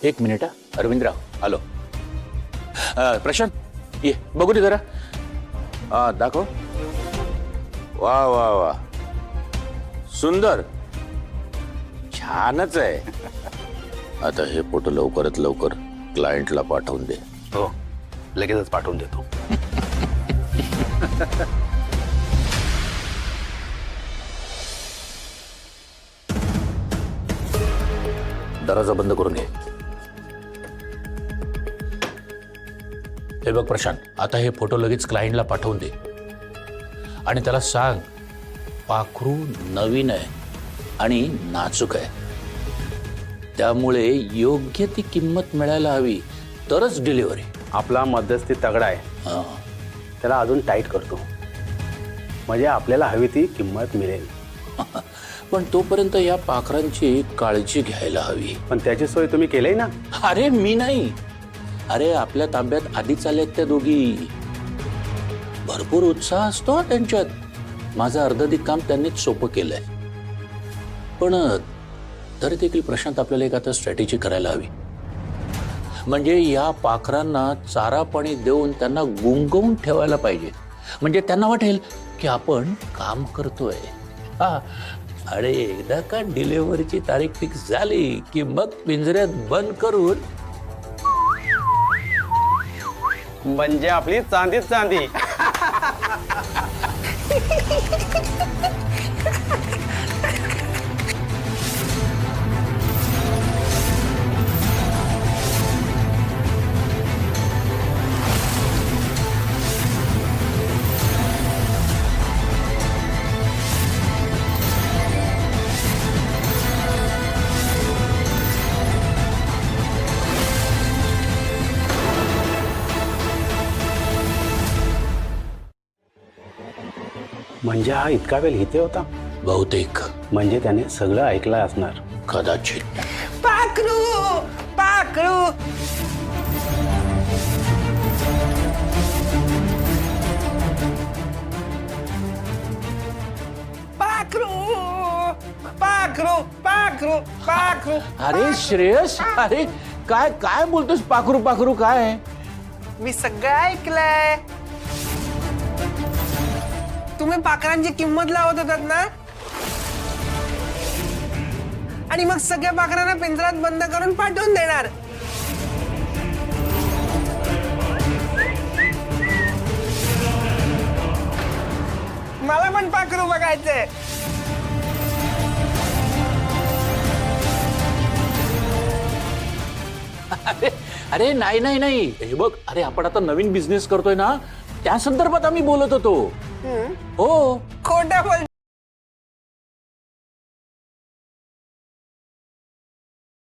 एक मिनिट हा अरविंदराव आलो. प्रशांत ये बघू दे जरा. दाखव. वा वा वा सुंदर छानच आहे. आता हे फोटो लवकरात लवकर क्लायंटला पाठवून दे. हो लगेचच पाठवून देतो. दरवाजा बंद करून घे. हे बघ प्रशांत, आता हे फोटो लगेच क्लायंटला पाठवून दे आणि त्याला सांग पाखरू नवीन आहे आणि नाजूक आहे, त्यामुळे योग्य ती किंमत मिळायला हवी तरच डिलिव्हरी. आपला मध्यस्थी तगडा आहे, त्याला अजून टाईट करतो म्हणजे आपल्याला हवी ती किंमत मिळेल. पण तोपर्यंत या पाखरांची काळजी घ्यायला हवी. पण त्याची सोय तुम्ही केली ना. अरे मी नाही, अरे आपल्या ताब्यात आधीच आल्यात त्या दोघी. भरपूर उत्साह असतो त्यांच्यात. माझं अर्धधिक काम त्यांनीच सोपं केलंय. पण तरी देखील प्रशांत आपल्याला एक आता स्ट्रॅटेजी करायला हवी. म्हणजे या पाखरांना चारा पाणी देऊन त्यांना गुंगवून ठेवायला पाहिजे. म्हणजे त्यांना वाटेल की आपण काम करतोय. हा, अरे एकदा का डिलिव्हरीची तारीख फिक्स झाली की मग पिंजऱ्यात बंद करून म्हणजे आपली चांदीच चांदी. म्हणजे हा इतका वेळ इथे होता. बहुतेक म्हणजे त्याने सगळं ऐकलं असणार. कदाचित. पाखरू पाखरू पाखरू पाखरू पाखरू पाखरू. अरे श्रेयस, अरे काय काय बोलतोस पाखरू पाखरू काय? मी सगळं ऐकलंय. तुम्ही पाखरांची किंमत लावत होतात ना, आणि मग सगळ्या पाखरांना पिंजरात बंद करून पाठवून देणार. मला पण पाखरू बघायचंय. अरे अरे नाही नाही नाही, हे बघ, अरे आपण आता नवीन बिझनेस करतोय ना, त्या संदर्भात आम्ही बोलत होतो. हो खोटं बोलतो